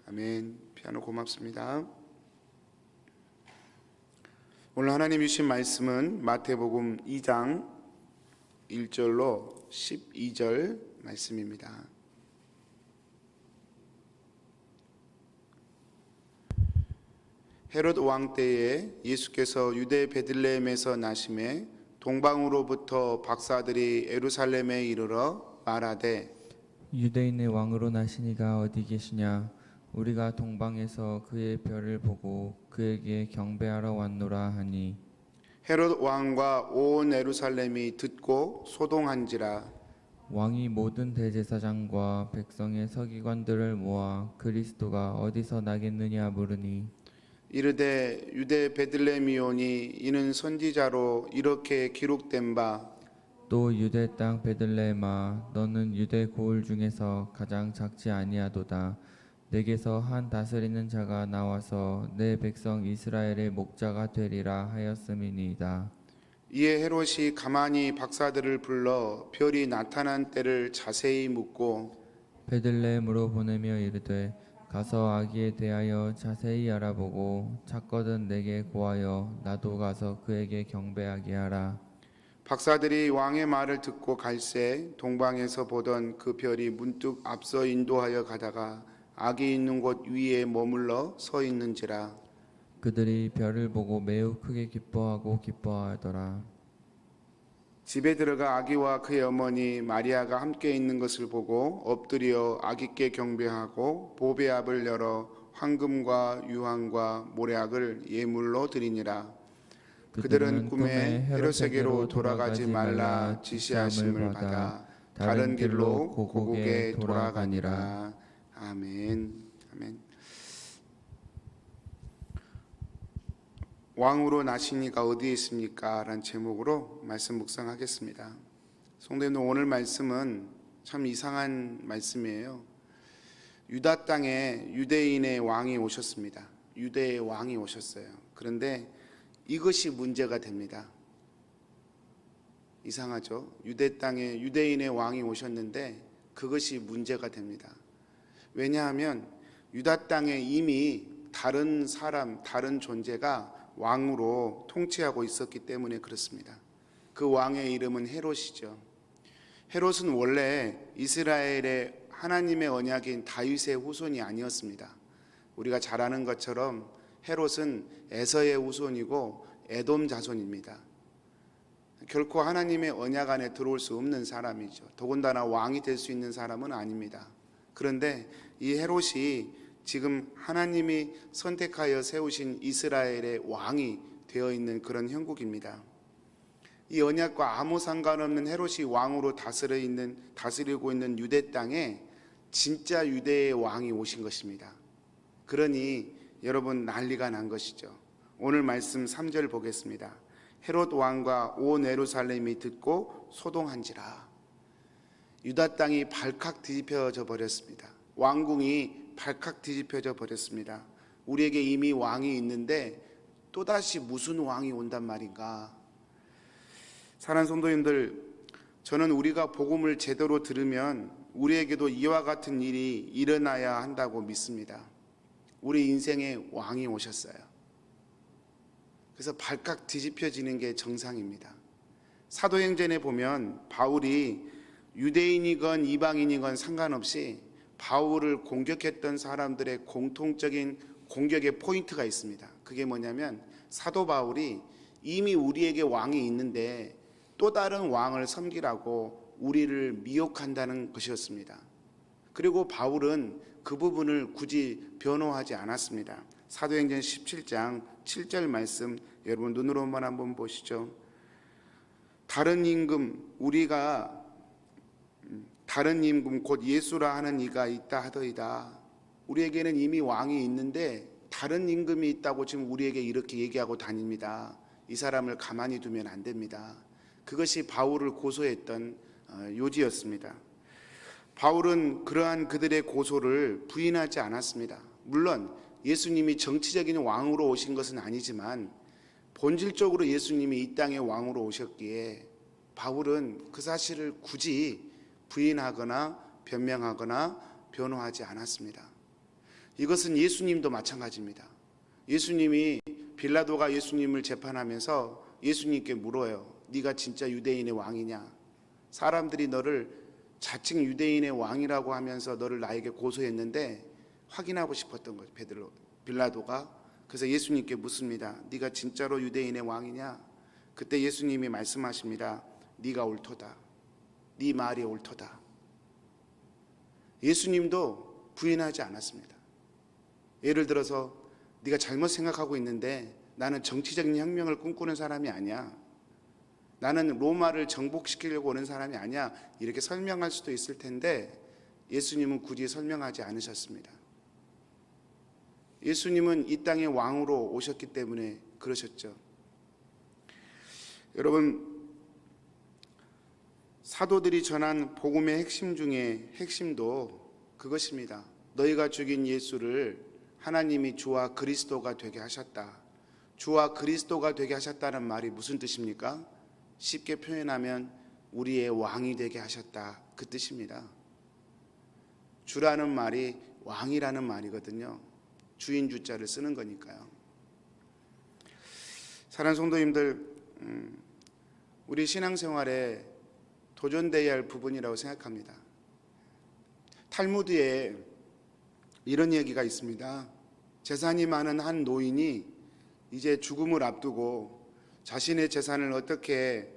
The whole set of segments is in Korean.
아멘. 피아노 고맙습니다. 오늘 하나님 주신 말씀은 마태복음 2장 1절로 12절 말씀입니다. 헤롯 왕 때에 예수께서 유대 베들레헴에서 나심에 동방으로부터 박사들이 예루살렘에 이르러 말하되 유대인의 왕으로 나시니가 어디 계시냐? 우리가 동방에서 그의 별을 보고 그에게 경배하러 왔노라 하니 헤롯 왕과 온 예루살렘이 듣고 소동한지라. 왕이 모든 대제사장과 백성의 서기관들을 모아 그리스도가 어디서 나겠느냐 물으니 이르되 유대 베들레헴이오니 이는 선지자로 이렇게 기록된 바 또 유대 땅 베들레헴아 너는 유대 고을 중에서 가장 작지 아니하도다. 내게서 한 다스리는 자가 나와서 내 백성 이스라엘의 목자가 되리라 하였음이니이다. 이에 헤롯이 가만히 박사들을 불러 별이 나타난 때를 자세히 묻고 베들레헴으로 보내며 이르되 가서 아기에 대하여 자세히 알아보고 찾거든 내게 고하여 나도 가서 그에게 경배하게 하라. 박사들이 왕의 말을 듣고 갈새 동방에서 보던 그 별이 문득 앞서 인도하여 가다가 아기 있는 곳 위에 머물러 서 있는지라. 그들이 별을 보고 매우 크게 기뻐하더라. 집에 들어가 아기와 그의 어머니 마리아가 함께 있는 것을 보고 엎드려 아기께 경배하고 보배압을 열어 황금과 유황과 모략을 예물로 드리니라. 그들은 꿈에 헤롯에게로 돌아가지 말라 지시하심을 받아 다른 길로 고국에 돌아가니라. 아멘. 아멘. 왕으로 나시니가 어디에 있습니까? 라는 제목으로 말씀 묵상하겠습니다. 성도님들, 오늘 말씀은 참 이상한 말씀이에요. 유다 땅에 유대인의 왕이 오셨습니다. 유대의 왕이 오셨어요. 그런데 이것이 문제가 됩니다. 이상하죠? 유대 땅에 유대인의 왕이 오셨는데 그것이 문제가 됩니다. 왜냐하면 유다 땅에 이미 다른 사람, 다른 존재가 왕으로 통치하고 있었기 때문에 그렇습니다. 그 왕의 이름은 헤롯이죠. 헤롯은 원래 이스라엘의 하나님의 언약인 다윗의 후손이 아니었습니다. 우리가 잘 아는 것처럼 헤롯은 에서의 후손이고 에돔 자손입니다. 결코 하나님의 언약 안에 들어올 수 없는 사람이죠. 더군다나 왕이 될 수 있는 사람은 아닙니다. 그런데 이 헤롯이 지금 하나님이 선택하여 세우신 이스라엘의 왕이 되어 있는 그런 형국입니다. 이 언약과 아무 상관없는 헤롯이 왕으로 다스리고 있는 유대 땅에 진짜 유대의 왕이 오신 것입니다. 그러니 여러분 난리가 난 것이죠. 오늘 말씀 3절 보겠습니다. 헤롯 왕과 온 예루살렘이 듣고 소동한지라. 유다 땅이 발칵 뒤집혀져 버렸습니다. 왕궁이 발칵 뒤집혀져 버렸습니다. 우리에게 이미 왕이 있는데 또다시 무슨 왕이 온단 말인가. 사랑하는 성도님들, 저는 우리가 복음을 제대로 들으면 우리에게도 이와 같은 일이 일어나야 한다고 믿습니다. 우리 인생에 왕이 오셨어요. 그래서 발칵 뒤집혀지는 게 정상입니다. 사도행전에 보면 바울이 유대인이건 이방인이건 상관없이 바울을 공격했던 사람들의 공통적인 공격의 포인트가 있습니다. 그게 뭐냐면 사도 바울이 이미 우리에게 왕이 있는데 또 다른 왕을 섬기라고 우리를 미혹한다는 것이었습니다. 그리고 바울은 그 부분을 굳이 변호하지 않았습니다. 사도행전 17장 7절 말씀 여러분 눈으로만 한번 보시죠. 다른 임금 곧 예수라 하는 이가 있다 하더이다. 우리에게는 이미 왕이 있는데 다른 임금이 있다고 지금 우리에게 이렇게 얘기하고 다닙니다. 이 사람을 가만히 두면 안 됩니다. 그것이 바울을 고소했던 요지였습니다. 바울은 그러한 그들의 고소를 부인하지 않았습니다. 물론 예수님이 정치적인 왕으로 오신 것은 아니지만 본질적으로 예수님이 이 땅에 왕으로 오셨기에 바울은 그 사실을 굳이 부인하거나 변명하거나 변호하지 않았습니다. 이것은 예수님도 마찬가지입니다. 예수님이 빌라도가 예수님을 재판하면서 예수님께 물어요. 네가 진짜 유대인의 왕이냐? 사람들이 너를 자칭 유대인의 왕이라고 하면서 너를 나에게 고소했는데 확인하고 싶었던 거죠. 빌라도가. 그래서 예수님께 묻습니다. 네가 진짜로 유대인의 왕이냐? 그때 예수님이 말씀하십니다. 네가 옳도다. 네 말이 옳도다. 예수님도 부인하지 않았습니다. 예를 들어서 네가 잘못 생각하고 있는데 나는 정치적인 혁명을 꿈꾸는 사람이 아니야. 나는 로마를 정복시키려고 오는 사람이 아니야. 이렇게 설명할 수도 있을 텐데 예수님은 굳이 설명하지 않으셨습니다. 예수님은 이 땅의 왕으로 오셨기 때문에 그러셨죠. 여러분, 사도들이 전한 복음의 핵심 중에 핵심도 그것입니다. 너희가 죽인 예수를 하나님이 주와 그리스도가 되게 하셨다. 주와 그리스도가 되게 하셨다는 말이 무슨 뜻입니까? 쉽게 표현하면 우리의 왕이 되게 하셨다. 그 뜻입니다. 주라는 말이 왕이라는 말이거든요. 주인 주자를 쓰는 거니까요. 사랑하는 성도님들, 우리 신앙생활에 도전되어야 할 부분이라고 생각합니다. 탈무드에 이런 얘기가 있습니다. 재산이 많은 한 노인이 이제 죽음을 앞두고 자신의 재산을 어떻게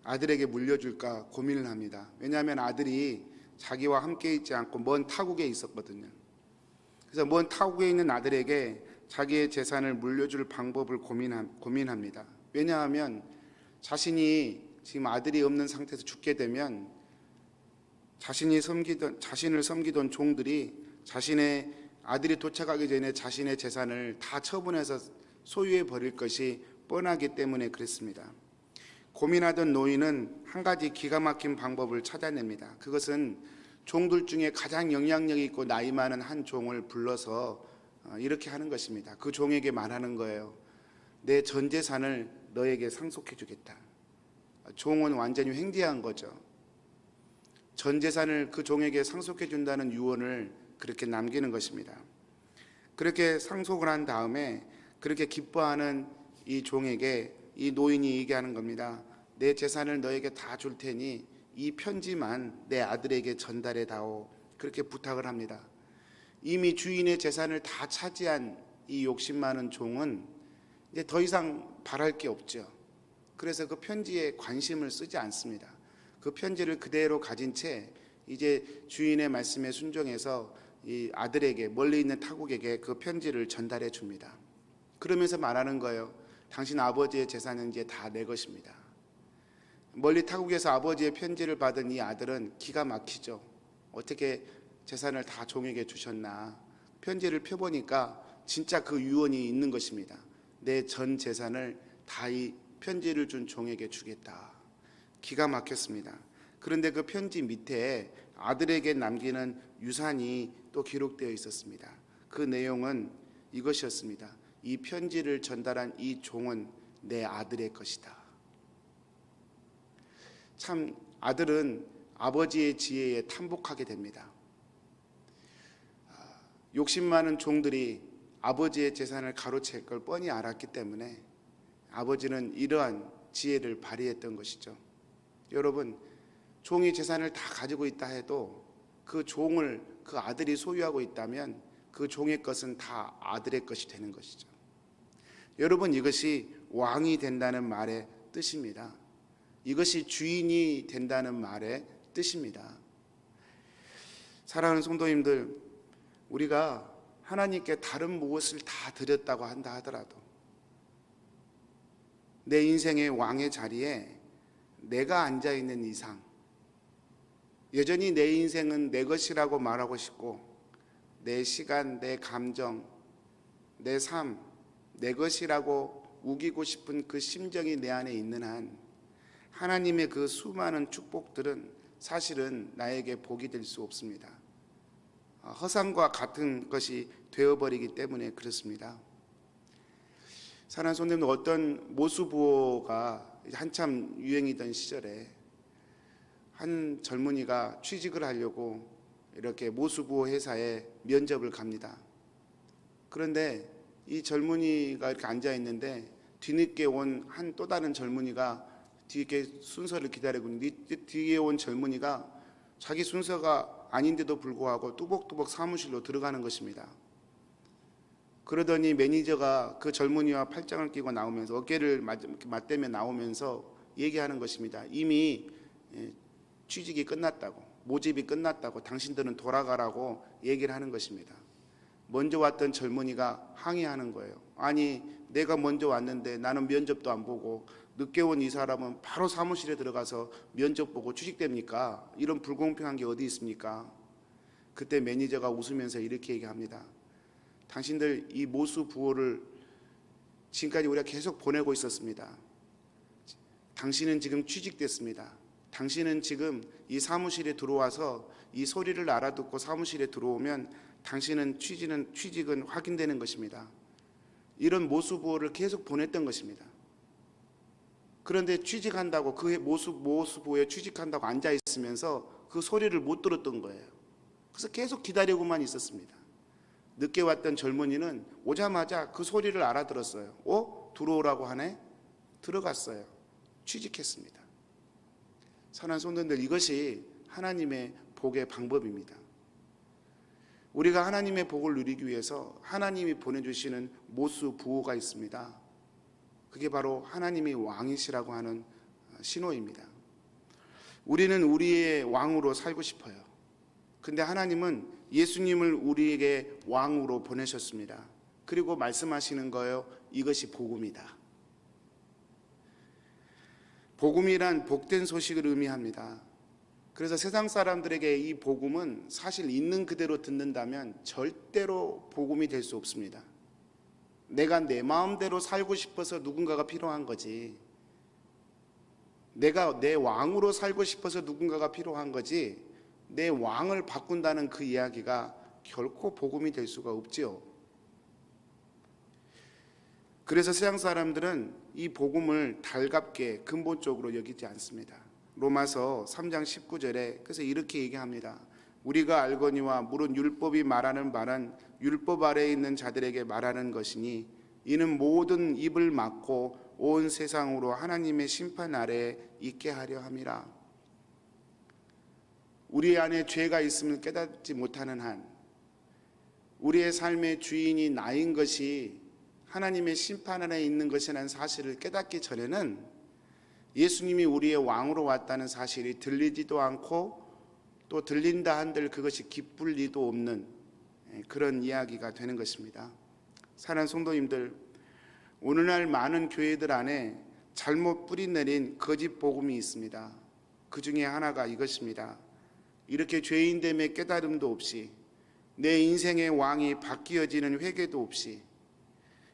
아들에게 물려줄까 고민을 합니다. 왜냐하면 아들이 자기와 함께 있지 않고 먼 타국에 있었거든요. 그래서 먼 타국에 있는 아들에게 자기의 재산을 물려줄 방법을 고민합니다. 왜냐하면 자신이 지금 아들이 없는 상태에서 죽게 되면 자신을 섬기던 종들이 자신의 아들이 도착하기 전에 자신의 재산을 다 처분해서 소유해 버릴 것이 뻔하기 때문에 그랬습니다. 고민하던 노인은 한 가지 기가 막힌 방법을 찾아냅니다. 그것은 종들 중에 가장 영향력 있고 나이 많은 한 종을 불러서 이렇게 하는 것입니다. 그 종에게 말하는 거예요. 내 전 재산을 너에게 상속해 주겠다. 종은 완전히 횡재한 거죠. 전 재산을 그 종에게 상속해 준다는 유언을 그렇게 남기는 것입니다. 그렇게 상속을 한 다음에 그렇게 기뻐하는 이 종에게 이 노인이 얘기하는 겁니다. 내 재산을 너에게 다 줄 테니 이 편지만 내 아들에게 전달해 다오. 그렇게 부탁을 합니다. 이미 주인의 재산을 다 차지한 이 욕심 많은 종은 이제 더 이상 바랄 게 없죠. 그래서 그 편지에 관심을 쓰지 않습니다. 그 편지를 그대로 가진 채 이제 주인의 말씀에 순종해서 이 아들에게, 멀리 있는 타국에게 그 편지를 전달해 줍니다. 그러면서 말하는 거예요. 당신 아버지의 재산은 이제 다 내 것입니다. 멀리 타국에서 아버지의 편지를 받은 이 아들은 기가 막히죠. 어떻게 재산을 다 종에게 주셨나. 편지를 펴보니까 진짜 그 유언이 있는 것입니다. 내 전 재산을 다 이 편지를 준 종에게 주겠다. 기가 막혔습니다. 그런데 그 편지 밑에 아들에게 남기는 유산이 또 기록되어 있었습니다. 그 내용은 이것이었습니다. 이 편지를 전달한 이 종은 내 아들의 것이다. 참 아들은 아버지의 지혜에 탐복하게 됩니다. 욕심 많은 종들이 아버지의 재산을 가로챌 걸 뻔히 알았기 때문에 아버지는 이러한 지혜를 발휘했던 것이죠. 여러분, 종이 재산을 다 가지고 있다 해도 그 종을 그 아들이 소유하고 있다면 그 종의 것은 다 아들의 것이 되는 것이죠. 여러분, 이것이 왕이 된다는 말의 뜻입니다. 이것이 주인이 된다는 말의 뜻입니다. 사랑하는 성도님들, 우리가 하나님께 다른 무엇을 다 드렸다고 한다 하더라도 내 인생의 왕의 자리에 내가 앉아있는 이상 여전히 내 인생은 내 것이라고 말하고 싶고 내 시간, 내 감정, 내 삶, 내 것이라고 우기고 싶은 그 심정이 내 안에 있는 한 하나님의 그 수많은 축복들은 사실은 나에게 복이 될 수 없습니다. 허상과 같은 것이 되어버리기 때문에 그렇습니다. 사랑하는 성도님들, 어떤 모수부호가 한참 유행이던 시절에 한 젊은이가 취직을 하려고 이렇게 모수부호 회사에 면접을 갑니다. 그런데 이 젊은이가 이렇게 앉아 있는데 뒤늦게 온 또 다른 젊은이가 뒤에 순서를 기다리고 있는데 뒤에 온 젊은이가 자기 순서가 아닌데도 불구하고 뚜벅뚜벅 사무실로 들어가는 것입니다. 그러더니 매니저가 그 젊은이와 팔짱을 끼고 나오면서 어깨를 맞대며 나오면서 얘기하는 것입니다. 이미 취직이 끝났다고, 모집이 끝났다고, 당신들은 돌아가라고 얘기를 하는 것입니다. 먼저 왔던 젊은이가 항의하는 거예요. 아니, 내가 먼저 왔는데 나는 면접도 안 보고 늦게 온 이 사람은 바로 사무실에 들어가서 면접 보고 취직됩니까? 이런 불공평한 게 어디 있습니까? 그때 매니저가 웃으면서 이렇게 얘기합니다. 당신들 이 모수 부호를 지금까지 우리가 계속 보내고 있었습니다. 당신은 지금 취직됐습니다. 당신은 지금 이 사무실에 들어와서 이 소리를 알아듣고 사무실에 들어오면 당신은 취직은 확인되는 것입니다. 이런 모수 부호를 계속 보냈던 것입니다. 그런데 취직한다고 그 모수 부호에 취직한다고 앉아 있으면서 그 소리를 못 들었던 거예요. 그래서 계속 기다리고만 있었습니다. 늦게 왔던 젊은이는 오자마자 그 소리를 알아들었어요. 들어오라고 하네? 들어갔어요. 취직했습니다. 사랑하는 성도님들, 이것이 하나님의 복의 방법입니다. 우리가 하나님의 복을 누리기 위해서 하나님이 보내주시는 모수 부호가 있습니다. 그게 바로 하나님이 왕이시라고 하는 신호입니다. 우리는 우리의 왕으로 살고 싶어요. 근데 하나님은 예수님을 우리에게 왕으로 보내셨습니다. 그리고 말씀하시는 거예요. 이것이 복음이다. 복음이란 복된 소식을 의미합니다. 그래서 세상 사람들에게 이 복음은 사실 있는 그대로 듣는다면 절대로 복음이 될 수 없습니다. 내가 내 마음대로 살고 싶어서 누군가가 필요한 거지. 내가 내 왕으로 살고 싶어서 누군가가 필요한 거지. 내 왕을 바꾼다는 그 이야기가 결코 복음이 될 수가 없지요. 그래서 세상 사람들은 이 복음을 달갑게 근본적으로 여기지 않습니다. 로마서 3장 19절에 그래서 이렇게 얘기합니다. 우리가 알거니와 물은 율법이 말하는 말은 율법 아래에 있는 자들에게 말하는 것이니 이는 모든 입을 막고 온 세상으로 하나님의 심판 아래에 있게 하려 함이라. 우리 안에 죄가 있음을 깨닫지 못하는 한 우리의 삶의 주인이 나인 것이 하나님의 심판 아래에 있는 것이라는 사실을 깨닫기 전에는 예수님이 우리의 왕으로 왔다는 사실이 들리지도 않고 또 들린다 한들 그것이 기쁠 리도 없는 그런 이야기가 되는 것입니다. 사랑하는 성도님들, 오늘날 많은 교회들 안에 잘못 뿌리내린 거짓 복음이 있습니다. 그 중에 하나가 이것입니다. 이렇게 죄인됨의 깨달음도 없이 내 인생의 왕이 바뀌어지는 회개도 없이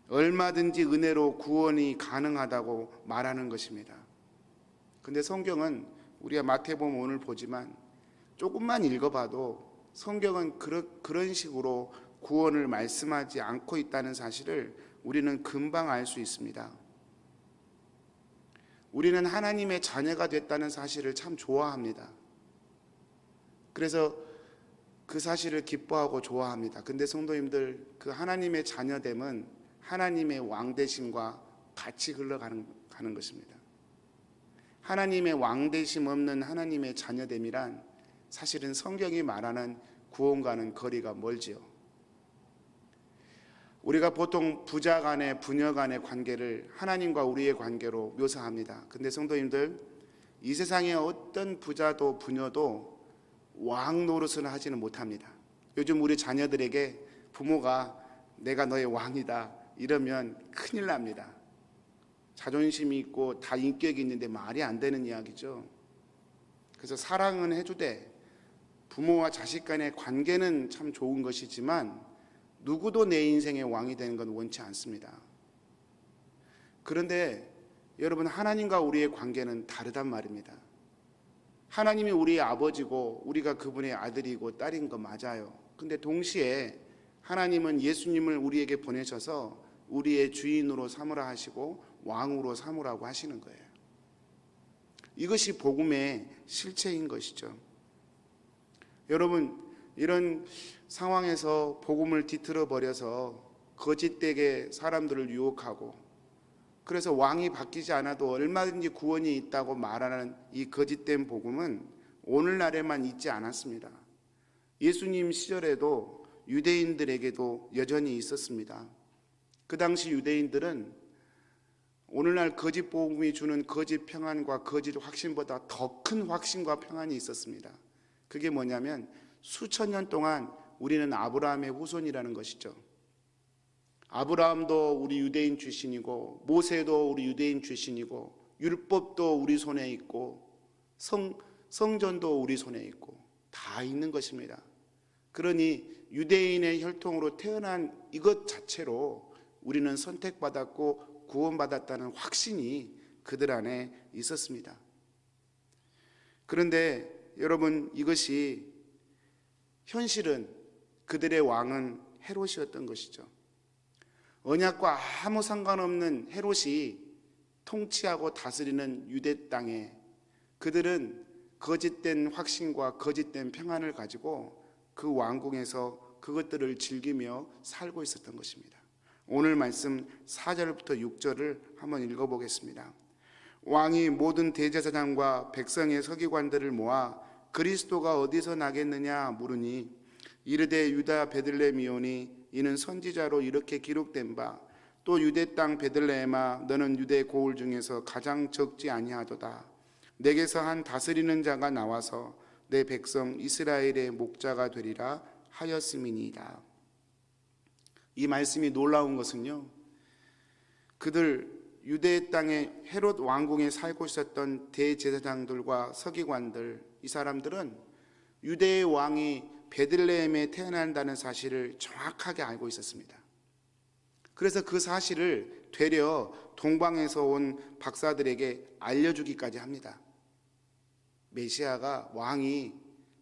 얼마든지 은혜로 구원이 가능하다고 말하는 것입니다. 근데 성경은 우리가 마태복음 오늘 보지만 조금만 읽어봐도 성경은 그런 식으로 구원을 말씀하지 않고 있다는 사실을 우리는 금방 알 수 있습니다. 우리는 하나님의 자녀가 됐다는 사실을 참 좋아합니다. 그래서 그 사실을 기뻐하고 좋아합니다. 근데 성도님들, 그 하나님의 자녀됨은 하나님의 왕되심과 같이 흘러가는 것입니다. 하나님의 왕되심 없는 하나님의 자녀됨이란 사실은 성경이 말하는 구원과는 거리가 멀지요. 우리가 보통 부자 간의 부녀 간의 관계를 하나님과 우리의 관계로 묘사합니다. 근데 성도님들, 이 세상의 어떤 부자도 부녀도 왕 노릇을 하지는 못합니다. 요즘 우리 자녀들에게 부모가 내가 너의 왕이다 이러면 큰일 납니다. 자존심이 있고 다 인격이 있는데 말이 안 되는 이야기죠. 그래서 사랑은 해주되 부모와 자식 간의 관계는 참 좋은 것이지만 누구도 내 인생의 왕이 되는 건 원치 않습니다. 그런데 여러분, 하나님과 우리의 관계는 다르단 말입니다. 하나님이 우리의 아버지고 우리가 그분의 아들이고 딸인 거 맞아요. 근데 동시에 하나님은 예수님을 우리에게 보내셔서 우리의 주인으로 삼으라 하시고 왕으로 삼으라고 하시는 거예요. 이것이 복음의 실체인 것이죠. 여러분, 이런 상황에서 복음을 뒤틀어 버려서 거짓되게 사람들을 유혹하고, 그래서 왕이 바뀌지 않아도 얼마든지 구원이 있다고 말하는 이 거짓된 복음은 오늘날에만 있지 않았습니다. 예수님 시절에도 유대인들에게도 여전히 있었습니다. 그 당시 유대인들은 오늘날 거짓 복음이 주는 거짓 평안과 거짓 확신보다 더 큰 확신과 평안이 있었습니다. 그게 뭐냐면 수천 년 동안 우리는 아브라함의 후손이라는 것이죠. 아브라함도 우리 유대인 출신이고, 모세도 우리 유대인 출신이고, 율법도 우리 손에 있고, 성전도 우리 손에 있고, 다 있는 것입니다. 그러니 유대인의 혈통으로 태어난 이것 자체로 우리는 선택받았고 구원받았다는 확신이 그들 안에 있었습니다. 그런데 여러분, 이것이 현실은 그들의 왕은 헤롯이었던 것이죠. 언약과 아무 상관없는 헤롯이 통치하고 다스리는 유대 땅에 그들은 거짓된 확신과 거짓된 평안을 가지고 그 왕궁에서 그것들을 즐기며 살고 있었던 것입니다. 오늘 말씀 4절부터 6절을 한번 읽어보겠습니다. 왕이 모든 대제사장과 백성의 서기관들을 모아 그리스도가 어디서 나겠느냐 물으니 이르되 유다 베들레헴이오니 이는 선지자로 이렇게 기록된 바 또 유대 땅 베들레헴아 너는 유대 고을 중에서 가장 적지 아니하도다. 내게서 한 다스리는 자가 나와서 내 백성 이스라엘의 목자가 되리라 하였음이니이다. 이 말씀이 놀라운 것은요, 그들 유대 땅의 헤롯 왕궁에 살고 있었던 대제사장들과 서기관들, 이 사람들은 유대의 왕이 베들레헴에 태어난다는 사실을 정확하게 알고 있었습니다. 그래서 그 사실을 되려 동방에서 온 박사들에게 알려주기까지 합니다. 메시아가 왕이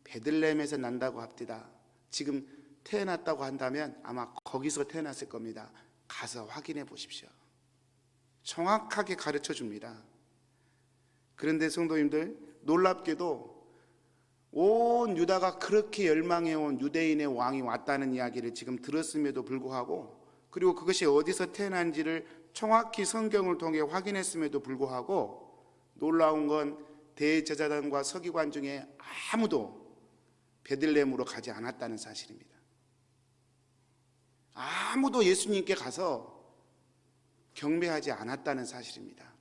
베들레헴에서 난다고 합디다. 지금 태어났다고 한다면 아마 거기서 태어났을 겁니다. 가서 확인해 보십시오. 정확하게 가르쳐 줍니다. 그런데 성도님들, 놀랍게도 온 유다가 그렇게 열망해온 유대인의 왕이 왔다는 이야기를 지금 들었음에도 불구하고, 그리고 그것이 어디서 태어난지를 정확히 성경을 통해 확인했음에도 불구하고 놀라운 건 대제사장과 서기관 중에 아무도 베들레헴으로 가지 않았다는 사실입니다. 아무도 예수님께 가서 경배하지 않았다는 사실입니다.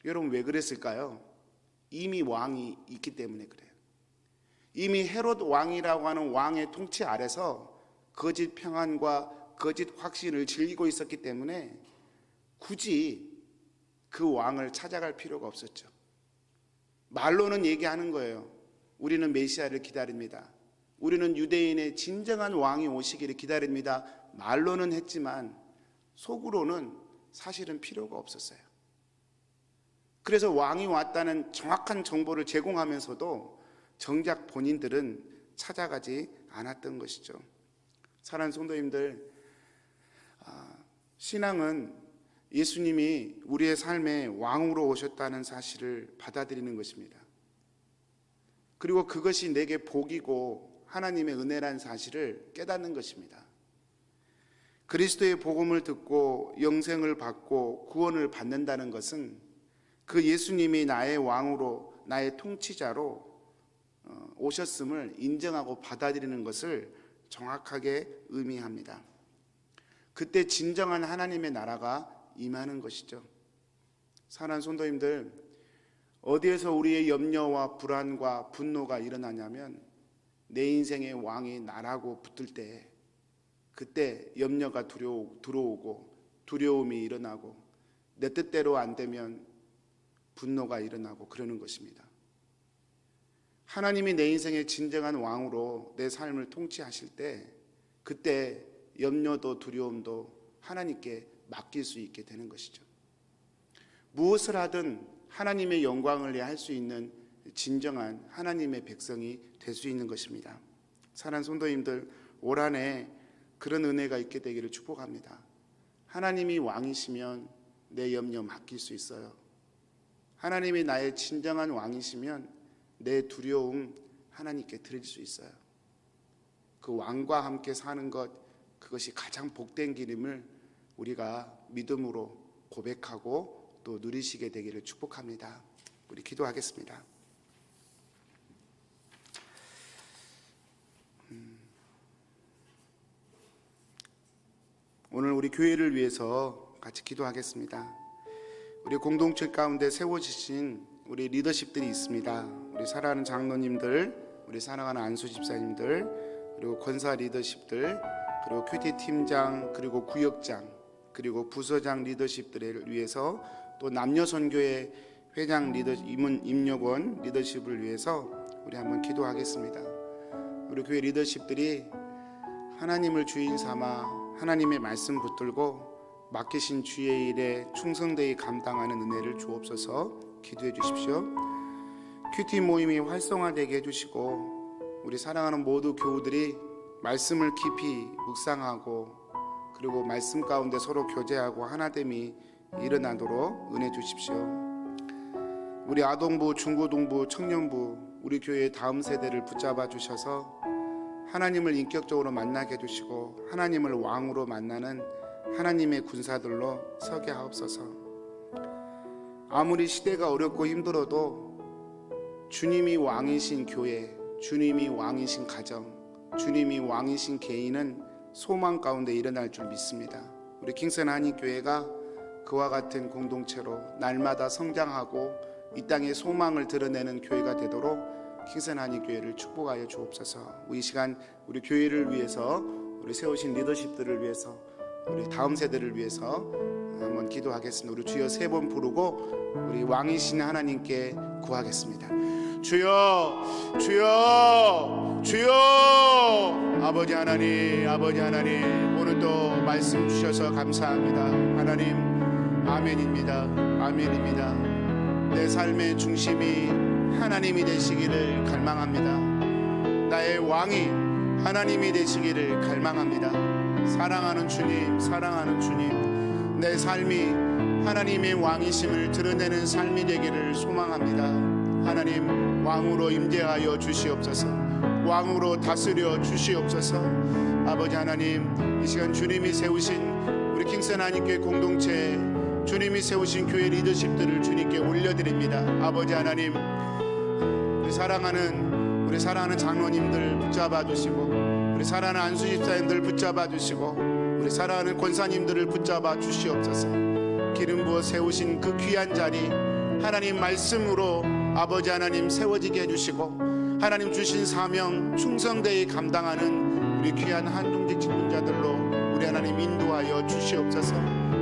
여러분, 왜 그랬을까요? 이미 왕이 있기 때문에 그래요. 이미 헤롯 왕이라고 하는 왕의 통치 아래서 거짓 평안과 거짓 확신을 즐기고 있었기 때문에 굳이 그 왕을 찾아갈 필요가 없었죠. 말로는 얘기하는 거예요. 우리는 메시아를 기다립니다. 우리는 유대인의 진정한 왕이 오시기를 기다립니다. 말로는 했지만 속으로는 사실은 필요가 없었어요. 그래서 왕이 왔다는 정확한 정보를 제공하면서도 정작 본인들은 찾아가지 않았던 것이죠. 사랑하는 성도님들, 신앙은 예수님이 우리의 삶에 왕으로 오셨다는 사실을 받아들이는 것입니다. 그리고 그것이 내게 복이고 하나님의 은혜란 사실을 깨닫는 것입니다. 그리스도의 복음을 듣고 영생을 받고 구원을 받는다는 것은 그 예수님이 나의 왕으로, 나의 통치자로 오셨음을 인정하고 받아들이는 것을 정확하게 의미합니다. 그때 진정한 하나님의 나라가 임하는 것이죠. 사랑하는 성도님들, 어디에서 우리의 염려와 불안과 분노가 일어나냐면 내 인생의 왕이 나라고 붙을 때, 그때 염려가 들어오고 두려움이 일어나고 내 뜻대로 안 되면 분노가 일어나고 그러는 것입니다. 하나님이 내 인생의 진정한 왕으로 내 삶을 통치하실 때, 그때 염려도 두려움도 하나님께 맡길 수 있게 되는 것이죠. 무엇을 하든 하나님의 영광을 위해 할 수 있는 진정한 하나님의 백성이 될 수 있는 것입니다. 사랑하는 성도님들, 올 한 해 그런 은혜가 있게 되기를 축복합니다. 하나님이 왕이시면 내 염려 맡길 수 있어요. 하나님이 나의 진정한 왕이시면 내 두려움 하나님께 드릴 수 있어요. 그 왕과 함께 사는 것, 그것이 가장 복된 길임을 우리가 믿음으로 고백하고 또 누리시게 되기를 축복합니다. 우리 기도하겠습니다. 오늘 우리 교회를 위해서 같이 기도하겠습니다. 우리 공동체 가운데 세워지신 우리 리더십들이 있습니다. 우리 사랑하는 장로님들, 우리 사랑하는 안수 집사님들, 그리고 권사 리더십들, 그리고 큐티 팀장, 그리고 구역장, 그리고 부서장 리더십들을 위해서 또 남녀 선교회 회장 리더 임력원 리더십을 위해서 우리 한번 기도하겠습니다. 우리 교회 리더십들이 하나님을 주인 삼아 하나님의 말씀 붙들고 맡기신 주의 일에 충성되이 감당하는 은혜를 주옵소서. 기도해 주십시오. 큐티 모임이 활성화되게 해주시고 우리 사랑하는 모두 교우들이 말씀을 깊이 묵상하고 그리고 말씀 가운데 서로 교제하고 하나됨이 일어나도록 은혜 주십시오. 우리 아동부, 중고등부, 청년부 우리 교회의 다음 세대를 붙잡아 주셔서 하나님을 인격적으로 만나게 해주시고 하나님을 왕으로 만나는 하나님의 군사들로 서게 하옵소서. 아무리 시대가 어렵고 힘들어도 주님이 왕이신 교회, 주님이 왕이신 가정, 주님이 왕이신 개인은 소망 가운데 일어날 줄 믿습니다. 우리 킹선 한인교회가 그와 같은 공동체로 날마다 성장하고 이 땅에 소망을 드러내는 교회가 되도록 킹선 한인교회를 축복하여 주옵소서. 이 시간 우리 교회를 위해서 우리 세우신 리더십들을 위해서 우리 다음 세대를 위해서 한번 기도하겠습니다. 우리 주여 3번 부르고 우리 왕이신 하나님께 구하겠습니다. 주여, 주여, 주여. 아버지 하나님, 아버지 하나님, 오늘도 말씀 주셔서 감사합니다. 하나님, 아멘입니다. 아멘입니다. 내 삶의 중심이 하나님이 되시기를 갈망합니다. 나의 왕이 하나님이 되시기를 갈망합니다. 사랑하는 주님, 사랑하는 주님, 내 삶이 하나님의 왕이심을 드러내는 삶이 되기를 소망합니다. 하나님, 왕으로 임재하여 주시옵소서. 왕으로 다스려 주시옵소서. 아버지 하나님, 이 시간 주님이 세우신 우리 킹선 한인교회 공동체, 주님이 세우신 교회 리더십들을 주님께 올려드립니다. 아버지 하나님, 우리 사랑하는 장로님들 붙잡아 주시고 우리 사랑하는 안수 집사님들 붙잡아 주시고 우리 사랑하는 권사님들을 붙잡아 주시옵소서. 기름 부어 세우신 그 귀한 자리 하나님 말씀으로 아버지 하나님 세워지게 해주시고 하나님 주신 사명 충성되이 감당하는 우리 귀한 한중직 직분자들로 우리 하나님 인도하여 주시옵소서.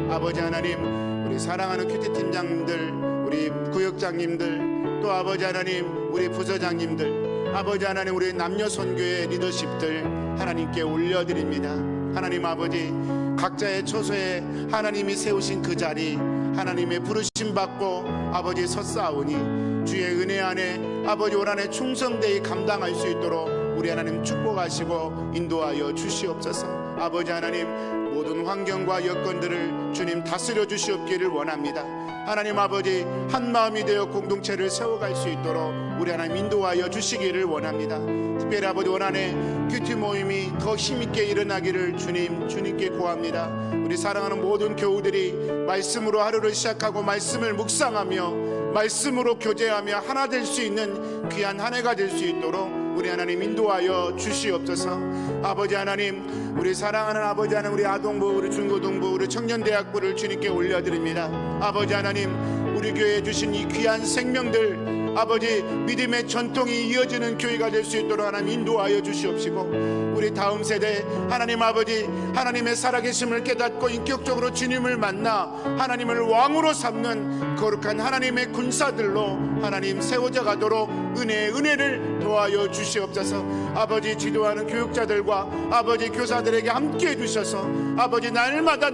아버지 하나님, 우리 사랑하는 큐티 팀장님들, 우리 구역장님들, 또 아버지 하나님 우리 부서장님들, 아버지 하나님 우리 남녀 선교의 리더십들 하나님께 올려드립니다. 하나님 아버지, 각자의 처소에 하나님이 세우신 그 자리 하나님의 부르심 받고 아버지 섰사오니 주의 은혜 안에 아버지 올 한해 충성되이 감당할 수 있도록 우리 하나님 축복하시고 인도하여 주시옵소서. 아버지 하나님, 모든 환경과 여건들을 주님 다스려 주시옵기를 원합니다. 하나님 아버지, 한 마음이 되어 공동체를 세워갈 수 있도록 우리 하나님 인도하여 주시기를 원합니다. 특별히 아버지 올 한해 큐티 모임이 더 힘있게 일어나기를 주님께 구합니다. 우리 사랑하는 모든 교우들이 말씀으로 하루를 시작하고 말씀을 묵상하며 말씀으로 교제하며 하나 될 수 있는 귀한 한 해가 될 수 있도록 우리 하나님 인도하여 주시옵소서. 아버지 하나님, 우리 사랑하는 아버지 하나님 우리 아동부, 우리 중고등부, 우리 청년대학부를 주님께 올려드립니다. 아버지 하나님, 우리 교회에 주신 이 귀한 생명들 아버지 믿음의 전통이 이어지는 교회가 될 수 있도록 하나님 인도하여 주시옵시고 우리 다음 세대 하나님 아버지 하나님의 살아계심을 깨닫고 인격적으로 주님을 만나 하나님을 왕으로 삼는 거룩한 하나님의 군사들로 하나님 세워져 가도록 은혜를 도와여 주시옵소서. 아버지, 지도하는 교육자들과 아버지 교사들에게 함께 해주셔서 아버지 날마다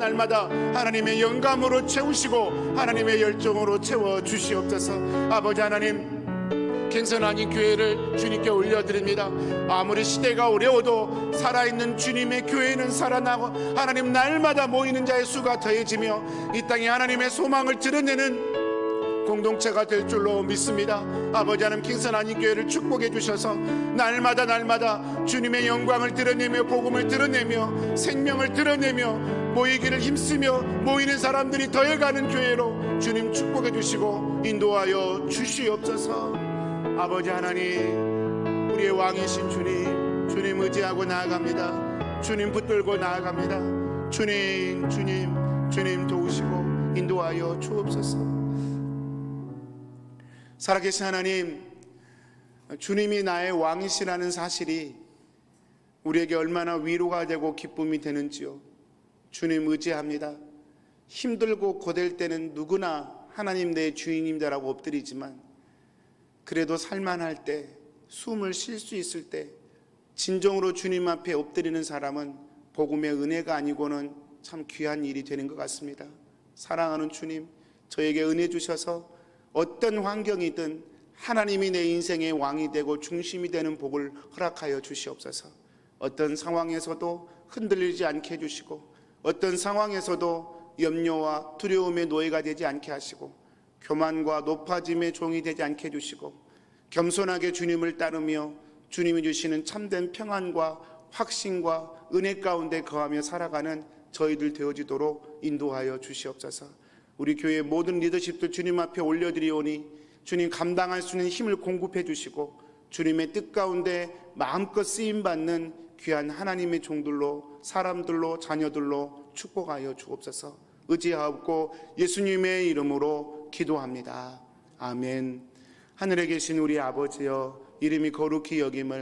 하나님의 영감으로 채우시고 하나님의 열정으로 채워주시옵소서. 아버지 하나님, 킹선 한인교회를 주님께 올려드립니다. 아무리 시대가 어려워도 살아있는 주님의 교회는 살아나고 하나님 날마다 모이는 자의 수가 더해지며 이 땅에 하나님의 소망을 드러내는 공동체가 될 줄로 믿습니다. 아버지 하나님, 킹선 한인교회를 축복해 주셔서 날마다 주님의 영광을 드러내며 복음을 드러내며 생명을 드러내며 모이기를 힘쓰며 모이는 사람들이 더해가는 교회로 주님 축복해 주시고 인도하여 주시옵소서. 아버지 하나님, 우리의 왕이신 주님 의지하고 나아갑니다. 주님 붙들고 나아갑니다. 주님 도우시고 인도하여 주옵소서. 살아계신 하나님, 주님이 나의 왕이시라는 사실이 우리에게 얼마나 위로가 되고 기쁨이 되는지요. 주님 의지합니다. 힘들고 고될 때는 누구나 하나님 내 주인님이라고 엎드리지만, 그래도 살만할 때, 숨을 쉴 수 있을 때 진정으로 주님 앞에 엎드리는 사람은 복음의 은혜가 아니고는 참 귀한 일이 되는 것 같습니다. 사랑하는 주님, 저에게 은혜 주셔서 어떤 환경이든 하나님이 내 인생의 왕이 되고 중심이 되는 복을 허락하여 주시옵소서. 어떤 상황에서도 흔들리지 않게 해주시고, 어떤 상황에서도 염려와 두려움의 노예가 되지 않게 하시고, 교만과 높아짐의 종이 되지 않게 해주시고, 겸손하게 주님을 따르며 주님이 주시는 참된 평안과 확신과 은혜 가운데 거하며 살아가는 저희들 되어지도록 인도하여 주시옵소서. 우리 교회 모든 리더십들 주님 앞에 올려드리오니 주님 감당할 수 있는 힘을 공급해 주시고, 주님의 뜻 가운데 마음껏 쓰임받는 귀한 하나님의 종들로, 사람들로, 자녀들로 축복하여 주옵소서. 의지하옵고 예수님의 이름으로 기도합니다. 아멘. 하늘에 계신 우리 아버지여, 이름이 거룩히 여김을